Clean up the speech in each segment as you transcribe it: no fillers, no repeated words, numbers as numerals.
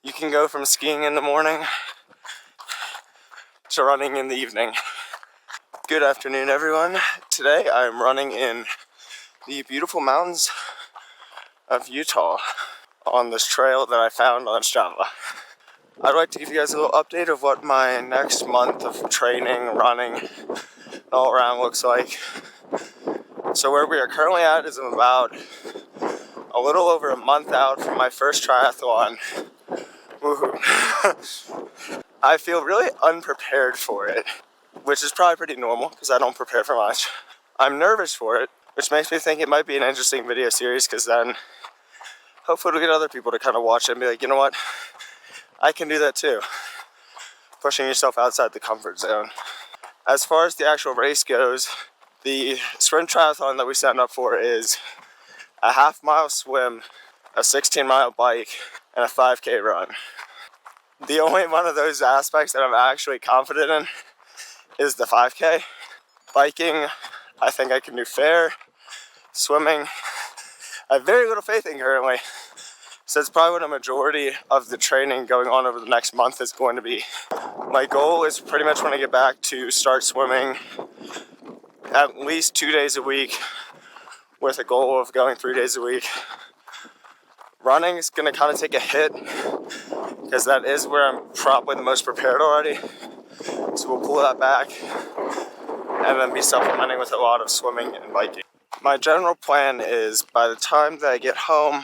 You can go from skiing in the morning to running in the evening. Good afternoon, everyone. Today I'm running in the beautiful mountains of Utah on this trail that I found on Strava. I'd like to give you guys a little update of what my next month of training, running, all around looks like. So where we are currently at is about a little over a month out from my first triathlon. Woohoo. I feel really unprepared for it, which is probably pretty normal because I don't prepare for much. I'm nervous for it, which makes me think it might be an interesting video series, because then hopefully it'll get other people to kind of watch it and be like, you know what, I can do that too. Pushing yourself outside the comfort zone. As far as the actual race goes, the sprint triathlon that we signed up for is a half-mile swim, a 16-mile bike, and a 5K run. The only one of those aspects that I'm actually confident in is the 5K. Biking, I think I can do fair. Swimming, I have very little faith in currently. So it's probably what a majority of the training going on over the next month is going to be. My goal is pretty much when I get back to start swimming at least 2 days a week, with a goal of going 3 days a week. Running is going to kind of take a hit because that is where I'm probably the most prepared already. So we'll pull that back and then be supplementing with a lot of swimming and biking. My general plan is by the time that I get home,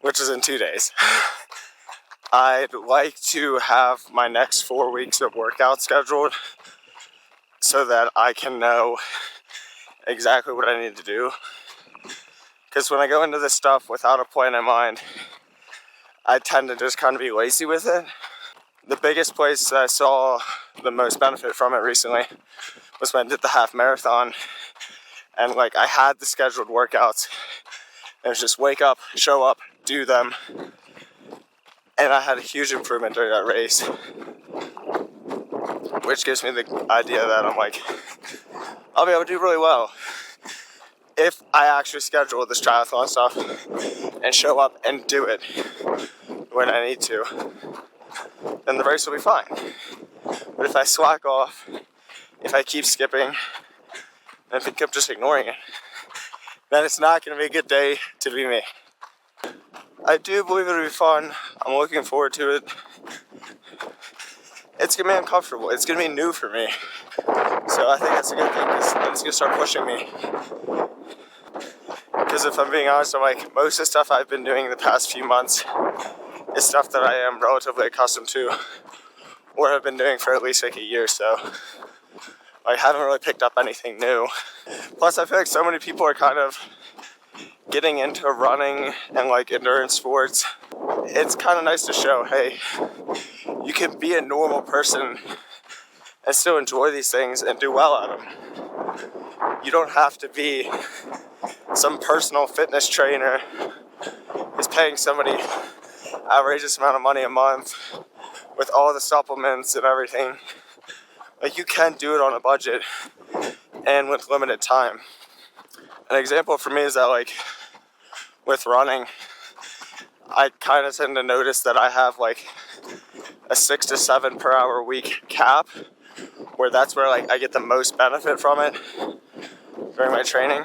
which is in 2 days, I'd like to have my next 4 weeks of workout scheduled so that I can know exactly what I need to do. Because when I go into this stuff without a plan in mind, I tend to just kind of be lazy with it. The biggest place that I saw the most benefit from it recently was when I did the half marathon. And I had the scheduled workouts. It was just wake up, show up, do them. And I had a huge improvement during that race. Which gives me the idea that I'm I'll be able to do really well if I actually schedule this triathlon stuff and show up and do it when I need to. Then the race will be fine. But if I slack off, if I keep skipping, and if I keep just ignoring it, then it's not going to be a good day to be me. I do believe it'll be fun. I'm looking forward to it. It's going to be uncomfortable. It's going to be new for me. So I think that's a good thing, because it's going to start pushing me. Because if I'm being honest, most of the stuff I've been doing the past few months is stuff that I am relatively accustomed to, or have been doing for at least a year. So I haven't really picked up anything new. Plus, I feel like so many people are kind of getting into running and endurance sports. It's kind of nice to show, hey, you can be a normal person and still enjoy these things and do well at them. You don't have to be some personal fitness trainer who's paying somebody outrageous amount of money a month with all the supplements and everything. You can do it on a budget and with limited time. An example for me is that with running, I kind of tend to notice that I have a 6 to 7 per hour week cap, where that's where I get the most benefit from it during my training.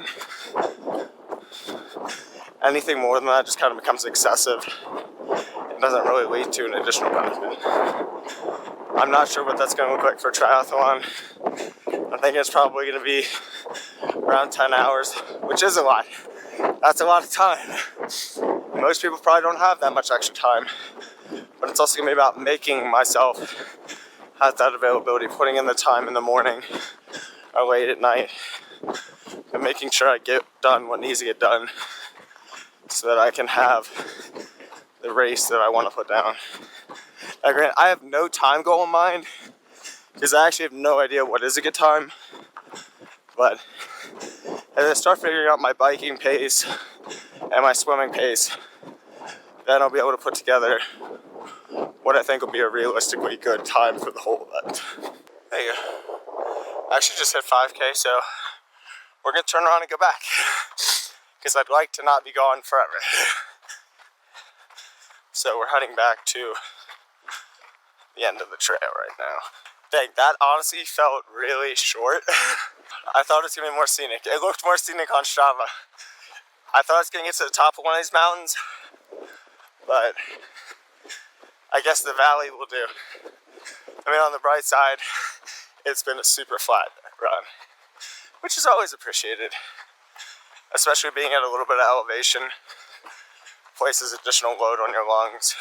Anything more than that just kind of becomes excessive. It doesn't really lead to an additional benefit. I'm not sure what that's going to look like for triathlon. I think it's probably going to be around 10 hours, which is a lot. That's a lot of time. Most people probably don't have that much extra time. But it's also going to be about making myself have that availability, putting in the time in the morning or late at night, and making sure I get done what needs to get done so that I can have the race that I want to put down. Now, granted, I have no time goal in mind, because I actually have no idea what is a good time. But as I start figuring out my biking pace and my swimming pace, then I'll be able to put together what I think will be a realistically good time for the whole event. There you go. I actually just hit 5K, so we're going to turn around and go back, because I'd like to not be gone forever. So we're heading back to the end of the trail right now. Dang, that honestly felt really short. I thought it was gonna be more scenic. It looked more scenic on Strava. I thought I was gonna get to the top of one of these mountains, but I guess the valley will do. I mean, on the bright side, it's been a super flat run, which is always appreciated, especially being at a little bit of elevation, places additional load on your lungs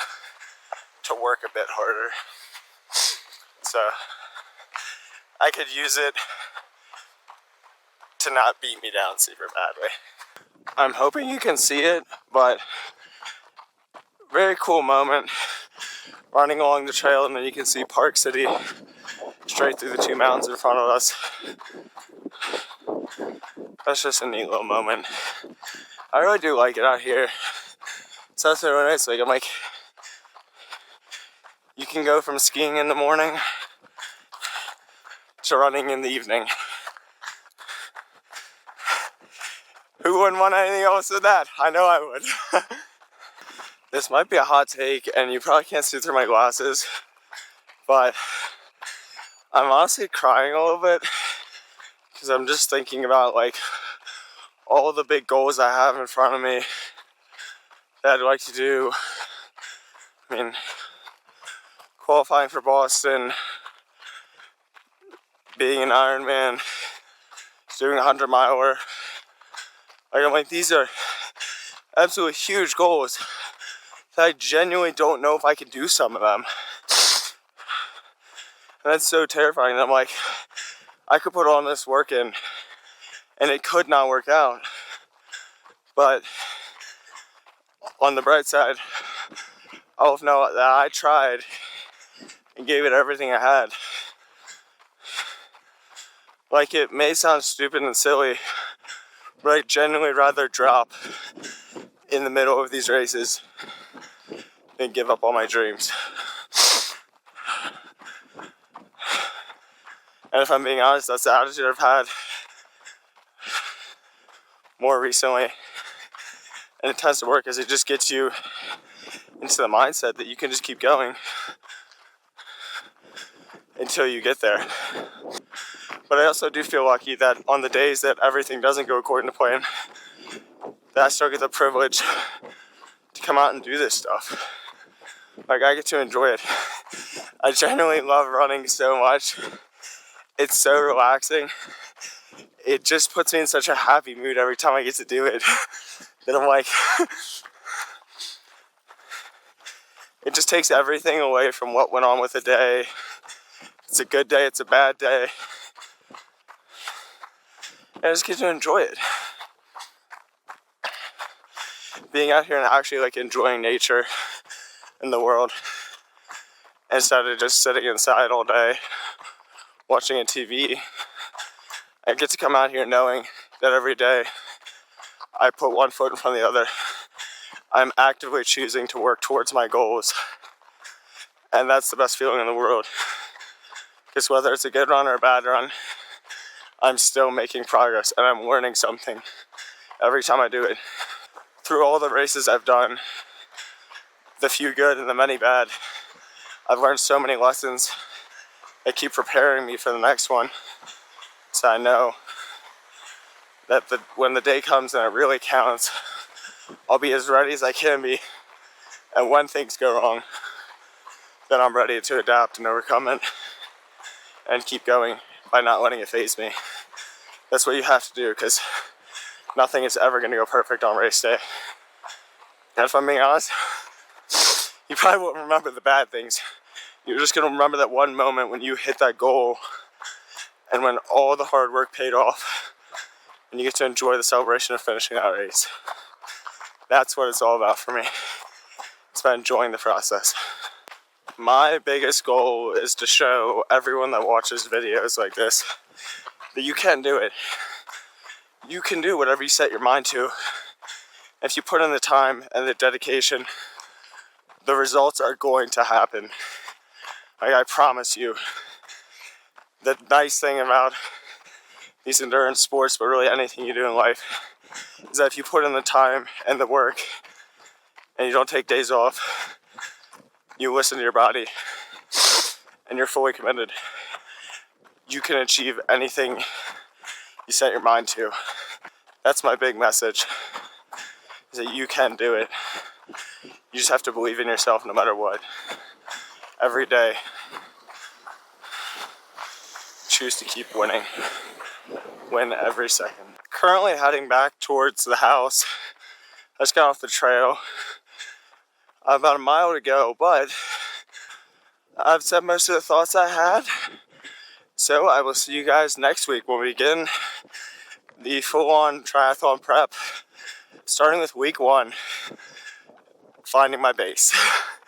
to work a bit harder. So I could use it to not beat me down super badly. I'm hoping you can see it, but very cool moment running along the trail, and then you can see Park City straight through the two mountains in front of us. That's just a neat little moment. I really do like it out here. So that's really nice. I'm like, you can go from skiing in the morning to running in the evening. Who wouldn't want anything else than that? I know I would. This might be a hot take, and you probably can't see through my glasses, but I'm honestly crying a little bit because I'm just thinking about like all the big goals I have in front of me that I'd like to do. I mean, qualifying for Boston, being an Ironman, doing a 100-miler. Like, I'm like, these are absolutely huge goals that I genuinely don't know if I can do some of them. And that's so terrifying. I'm like, I could put all this work in and it could not work out. But on the bright side, I'll know that I tried and gave it everything I had. Like, it may sound stupid and silly, but I'd genuinely rather drop in the middle of these races than give up all my dreams. And if I'm being honest, that's the attitude I've had more recently. And it tends to work because it just gets you into the mindset that you can just keep going until you get there. But I also do feel lucky that on the days that everything doesn't go according to plan, that I still get the privilege to come out and do this stuff. Like, I get to enjoy it. I genuinely love running so much. It's so relaxing. It just puts me in such a happy mood every time I get to do it that I'm like, it just takes everything away from what went on with the day. It's a good day, it's a bad day. And I just get to enjoy it. Being out here and actually like enjoying nature and the world instead of just sitting inside all day watching a TV. I get to come out here knowing that every day I put one foot in front of the other. I'm actively choosing to work towards my goals. And that's the best feeling in the world. Because whether it's a good run or a bad run, I'm still making progress and I'm learning something every time I do it. Through all the races I've done, the few good and the many bad, I've learned so many lessons that keep preparing me for the next one. So I know that when the day comes and it really counts, I'll be as ready as I can be. And when things go wrong, then I'm ready to adapt and overcome it and keep going by not letting it faze me. That's what you have to do, because nothing is ever going to go perfect on race day. And if I'm being honest, you probably won't remember the bad things. You're just going to remember that one moment when you hit that goal and when all the hard work paid off and you get to enjoy the celebration of finishing that race. That's what it's all about for me. It's about enjoying the process. My biggest goal is to show everyone that watches videos like this that you can do it. You can do whatever you set your mind to. If you put in the time and the dedication, the results are going to happen. Like, I promise you. The nice thing about these endurance sports, but really anything you do in life, is that if you put in the time and the work and you don't take days off, you listen to your body, and you're fully committed, you can achieve anything you set your mind to. That's my big message, is that you can do it. You just have to believe in yourself no matter what. Every day, choose to keep winning. Win every second. Currently heading back towards the house. I just got off the trail. About a mile to go, but I've said most of the thoughts I had. So I will see you guys next week when we begin the full-on triathlon prep, starting with week 1, finding my base.